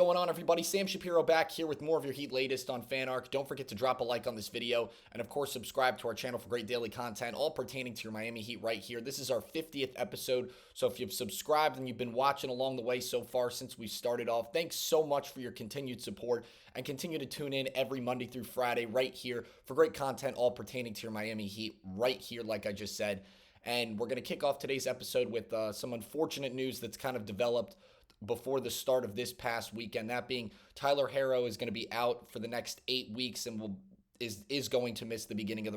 Going on, everybody? Sam Shapiro back here with more of your Heat latest on FanArc. Don't forget to drop a like on this video and, of course, subscribe to our channel for great daily content, all pertaining to your Miami Heat right here. This is our 50th episode, so if you've subscribed and you've been watching along the way so far since we started off, thanks so much for your continued support and continue to tune in every Monday through Friday right here for great content, all pertaining to your Miami Heat right here, like I just said. And we're going to kick off today's episode with some unfortunate news that's kind of developed before the start of this past weekend. That being Tyler Herro is going to be out for the next 8 weeks and is going to miss the beginning of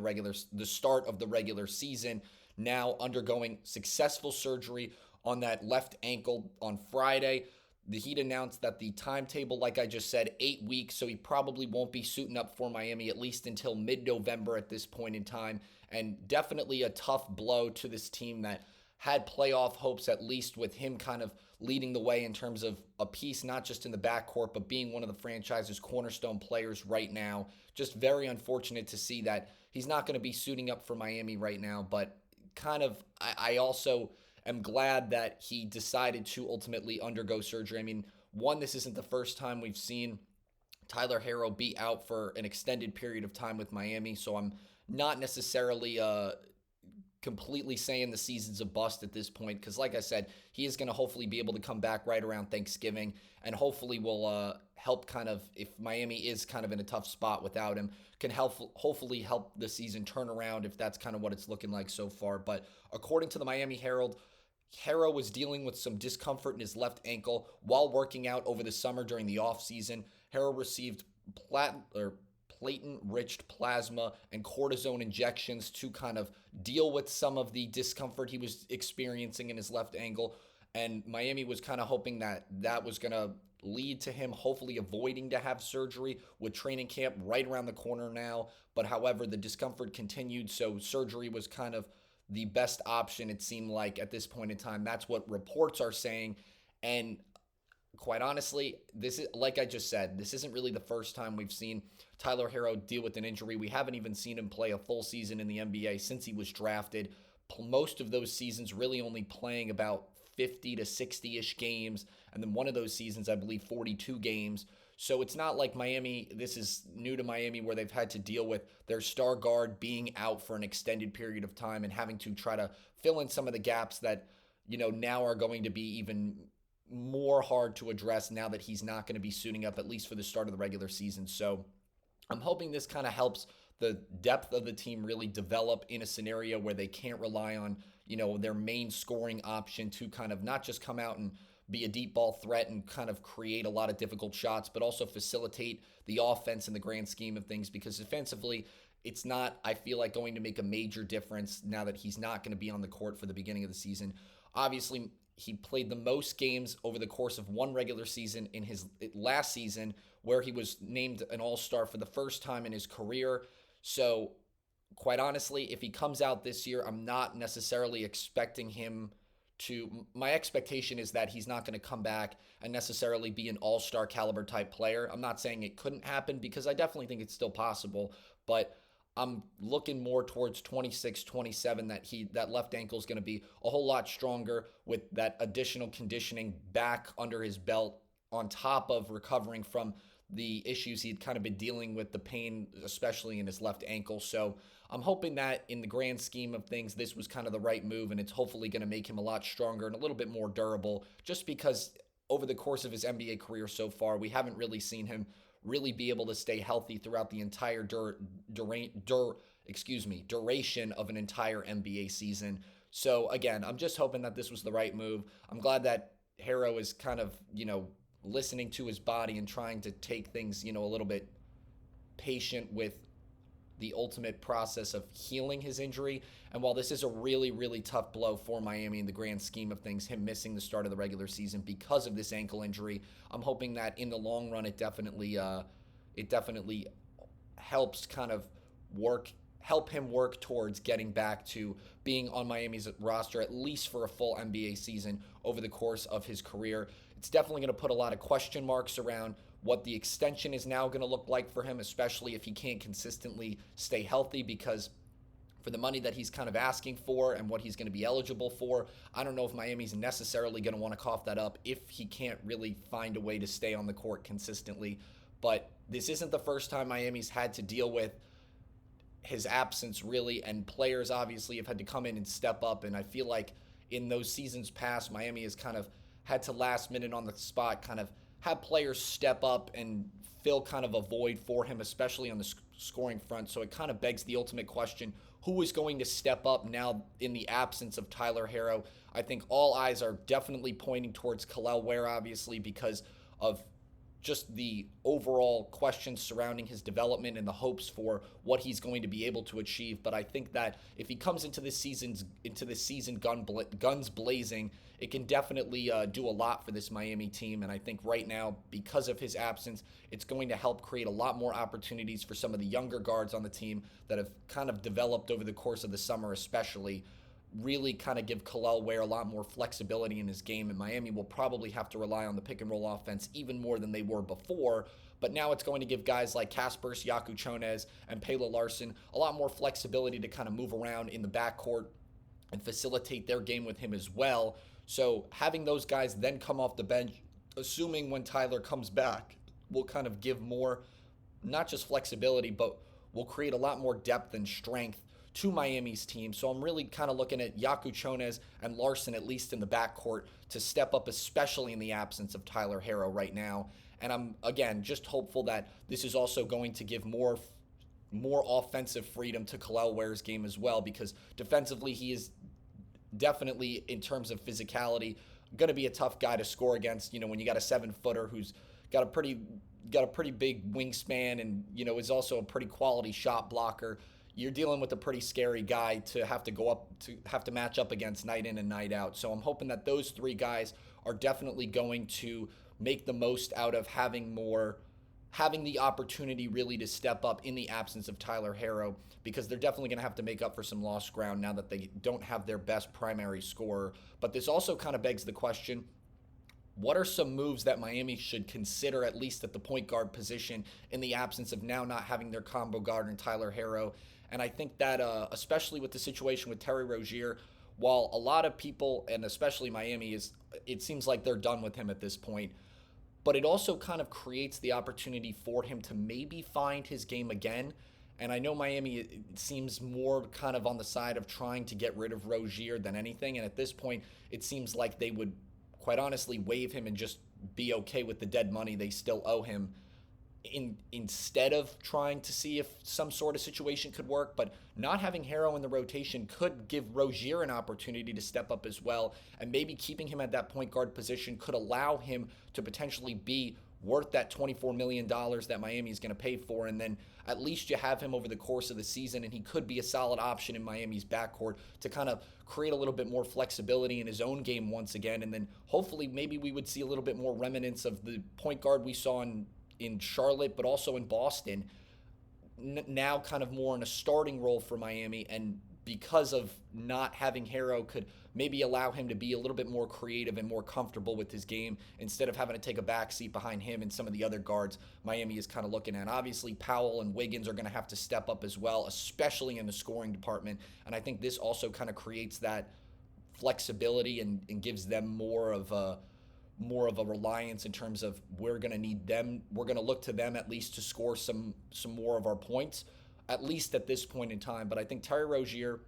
the start of the regular season. Now undergoing successful surgery on that left ankle on Friday. The Heat announced that the timetable, like I just said, 8 weeks, so he probably won't be suiting up for Miami at least until mid-November at this point in time, and definitely a tough blow to this team that had playoff hopes, at least with him kind of leading the way in terms of a piece, not just in the backcourt, but being one of the franchise's cornerstone players right now. Just very unfortunate to see that he's not going to be suiting up for Miami right now, but I also am glad that he decided to ultimately undergo surgery. I mean, one, this isn't the first time we've seen Tyler Herro be out for an extended period of time with Miami, so I'm not necessarily completely saying the season's a bust at this point, because like I said, he is going to hopefully be able to come back right around Thanksgiving, and hopefully will help kind of, if Miami is kind of in a tough spot without him, can hopefully help the season turn around if that's kind of what it's looking like so far. But according to the Miami Herald, Herro was dealing with some discomfort in his left ankle while working out over the summer during the offseason. Herro received platinum-rich plasma and cortisone injections to kind of deal with some of the discomfort he was experiencing in his left ankle. And Miami was kind of hoping that that was going to lead to him hopefully avoiding to have surgery, with training camp right around the corner now. But however, the discomfort continued, so surgery was kind of the best option, it seemed like, at this point in time. That's what reports are saying. And quite honestly, this is, like I just said, this isn't really the first time we've seen Tyler Herro deal with an injury. We haven't even seen him play a full season in the NBA since he was drafted. Most of those seasons really only playing about 50 to 60-ish games, and then one of those seasons, I believe, 42 games. So it's not like Miami, this is new to Miami, where they've had to deal with their star guard being out for an extended period of time and having to try to fill in some of the gaps that, now are going to be even more hard to address now that he's not going to be suiting up, at least for the start of the regular season. So I'm hoping this kind of helps the depth of the team really develop in a scenario where they can't rely on, their main scoring option to kind of not just come out and be a deep ball threat and kind of create a lot of difficult shots, but also facilitate the offense in the grand scheme of things, because defensively, it's not, I feel like, going to make a major difference now that he's not going to be on the court for the beginning of the season. Obviously, he played the most games over the course of one regular season in his last season, where he was named an all-star for the first time in his career. So, quite honestly, if he comes out this year, I'm not necessarily expecting him to. My expectation is that he's not going to come back and necessarily be an all-star caliber type player. I'm not saying it couldn't happen, because I definitely think it's still possible, but I'm looking more towards 26, 27, that left ankle is going to be a whole lot stronger with that additional conditioning back under his belt, on top of recovering from the issues he'd kind of been dealing with, the pain, especially in his left ankle. So I'm hoping that in the grand scheme of things, this was kind of the right move, and it's hopefully going to make him a lot stronger and a little bit more durable, just because over the course of his NBA career so far, we haven't really seen him really be able to stay healthy throughout the entire duration of an entire NBA season. So again, I'm just hoping that this was the right move. I'm glad that Herro is kind of, listening to his body and trying to take things, a little bit patient with the ultimate process of healing his injury. And while this is a really, really tough blow for Miami in the grand scheme of things, him missing the start of the regular season because of this ankle injury, I'm hoping that in the long run, it definitely helps kind of help him work towards getting back to being on Miami's roster, at least for a full NBA season over the course of his career. It's definitely going to put a lot of question marks around what the extension is now going to look like for him, especially if he can't consistently stay healthy, because for the money that he's kind of asking for and what he's going to be eligible for. I don't know if Miami's necessarily going to want to cough that up if he can't really find a way to stay on the court consistently. But this isn't the first time Miami's had to deal with his absence, really, and players obviously have had to come in and step up. And I feel like in those seasons past, Miami has kind of had to last minute on the spot kind of have players step up and fill kind of a void for him, especially on the scoring front. So it kind of begs the ultimate question, who is going to step up now in the absence of Tyler Herro? I think all eyes are definitely pointing towards Kel'el Ware, obviously, because of just the overall questions surrounding his development and the hopes for what he's going to be able to achieve. But I think that if he comes into this season guns blazing, it can definitely do a lot for this Miami team. And I think right now, because of his absence, it's going to help create a lot more opportunities for some of the younger guards on the team that have kind of developed over the course of the summer, especially. Really kind of give Kel'el Ware a lot more flexibility in his game, and Miami will probably have to rely on the pick-and-roll offense even more than they were before. But now it's going to give guys like Kasper Siakam and Pela Larsson a lot more flexibility to kind of move around in the backcourt and facilitate their game with him as well. So having those guys then come off the bench, assuming when Tyler comes back, will kind of give more, not just flexibility, but will create a lot more depth and strength to Miami's team. So I'm really kind of looking at Siakam and Larsson, at least in the backcourt, to step up, especially in the absence of Tyler Herro right now. And I'm, again, just hopeful that this is also going to give more offensive freedom to Kel'el Ware's game as well, because defensively he is definitely, in terms of physicality, going to be a tough guy to score against. You know, when you got a 7-footer who's got a pretty big wingspan and, you know, is also a pretty quality shot blocker, you're dealing with a pretty scary guy to have to match up against night in and night out. So I'm hoping that those three guys are definitely going to make the most out of having the opportunity really to step up in the absence of Tyler Herro, because they're definitely going to have to make up for some lost ground now that they don't have their best primary scorer. But this also kind of begs the question, what are some moves that Miami should consider, at least at the point guard position, in the absence of now not having their combo guard in Tyler Herro? And I think that especially with the situation with Terry Rozier, while a lot of people, and especially Miami, it seems like they're done with him at this point, but it also kind of creates the opportunity for him to maybe find his game again. And I know Miami, it seems more kind of on the side of trying to get rid of Rozier than anything. And at this point, it seems like they would quite honestly waive him and just be okay with the dead money they still owe him, instead of trying to see if some sort of situation could work. But not having Herro in the rotation could give Rozier an opportunity to step up as well, and maybe keeping him at that point guard position could allow him to potentially be worth that $24 million that Miami is going to pay for, and then at least you have him over the course of the season, and he could be a solid option in Miami's backcourt to kind of create a little bit more flexibility in his own game once again, and then hopefully maybe we would see a little bit more remnants of the point guard we saw in Charlotte, but also in Boston, now kind of more in a starting role for Miami, and because of not having Herro could maybe allow him to be a little bit more creative and more comfortable with his game instead of having to take a back seat behind him and some of the other guards Miami is kind of looking at. Obviously, Powell and Wiggins are going to have to step up as well, especially in the scoring department, and I think this also kind of creates that flexibility and gives them more of a reliance in terms of we're going to need them. We're going to look to them at least to score some more of our points, at least at this point in time. But I think Terry Rozier,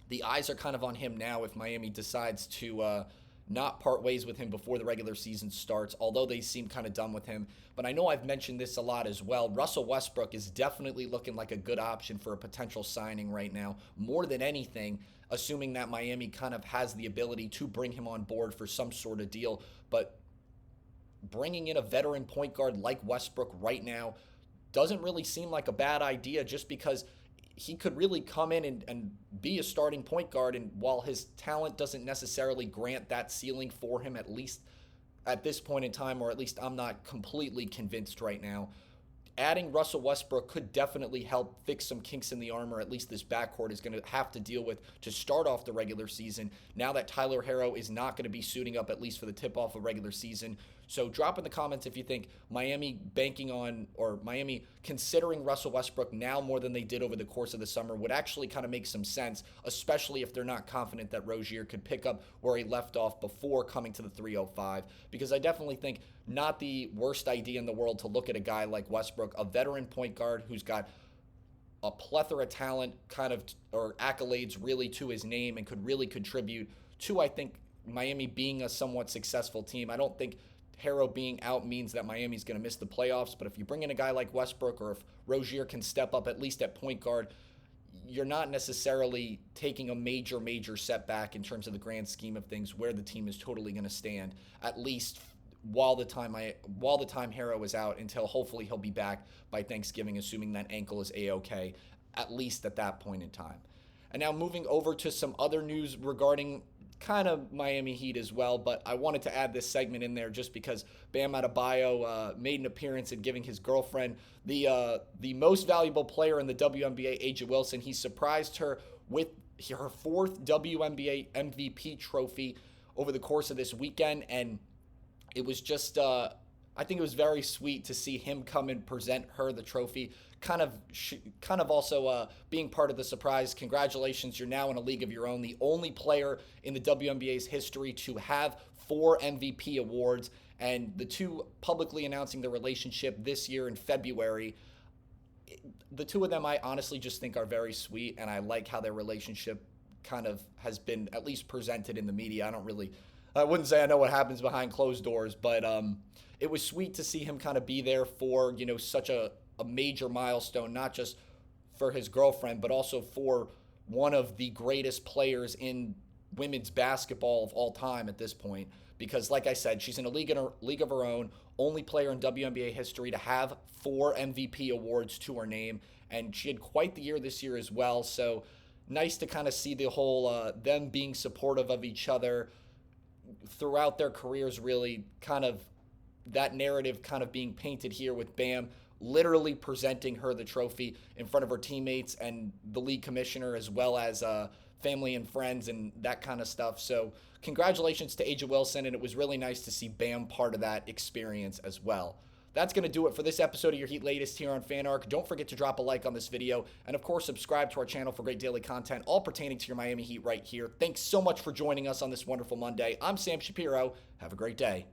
the eyes are kind of on him now if Miami decides to not part ways with him before the regular season starts, although they seem kind of done with him. But I know I've mentioned this a lot as well. Russell Westbrook is definitely looking like a good option for a potential signing right now, more than anything, assuming that Miami kind of has the ability to bring him on board for some sort of deal. But bringing in a veteran point guard like Westbrook right now doesn't really seem like a bad idea, just because he could really come in and be a starting point guard. And while his talent doesn't necessarily grant that ceiling for him, at least at this point in time, or at least I'm not completely convinced right now, adding Russell Westbrook could definitely help fix some kinks in the armor, at least this backcourt is going to have to deal with to start off the regular season, now that Tyler Herro is not going to be suiting up, at least for the tip-off of regular season. So drop in the comments if you think Miami banking on, or Miami considering Russell Westbrook now more than they did over the course of the summer would actually kind of make some sense, especially if they're not confident that Rozier could pick up where he left off before coming to the 305. Because I definitely think not the worst idea in the world to look at a guy like Westbrook, a veteran point guard who's got a plethora of talent kind of, or accolades really to his name, and could really contribute to, I think, Miami being a somewhat successful team. I don't think Herro being out means that Miami's going to miss the playoffs, but if you bring in a guy like Westbrook, or if Rozier can step up at least at point guard, you're not necessarily taking a major setback in terms of the grand scheme of things where the team is totally going to stand, at least while the time Herro is out, until hopefully he'll be back by Thanksgiving, assuming that ankle is A-OK, at least at that point in time. And now moving over to some other news regarding kind of Miami Heat as well, but I wanted to add this segment in there just because Bam Adebayo made an appearance in giving his girlfriend the most valuable player in the WNBA, A'ja Wilson. He surprised her with her 4th WNBA MVP trophy over the course of this weekend, and it was just, I think it was very sweet to see him come and present her the trophy. Kind of also being part of the surprise. Congratulations, you're now in a league of your own. The only player in the WNBA's history to have 4 MVP awards, and the two publicly announcing the relationship this year in February. The two of them, I honestly just think are very sweet, and I like how their relationship kind of has been at least presented in the media. I wouldn't say I know what happens behind closed doors, but it was sweet to see him kind of be there for, such a major milestone, not just for his girlfriend, but also for one of the greatest players in women's basketball of all time at this point. Because like I said, she's in a league of her own, only player in WNBA history to have 4 MVP awards to her name, and she had quite the year this year as well. So nice to kind of see the whole them being supportive of each other throughout their careers, really kind of that narrative kind of being painted here with Bam literally presenting her the trophy in front of her teammates and the league commissioner, as well as family and friends and that kind of stuff. So congratulations to A'ja Wilson, and it was really nice to see Bam part of that experience as well. That's going to do it for this episode of Your Heat Latest here on FanArc. Don't forget to drop a like on this video, and of course subscribe to our channel for great daily content, all pertaining to your Miami Heat right here. Thanks so much for joining us on this wonderful Monday. I'm Sam Shapiro. Have a great day.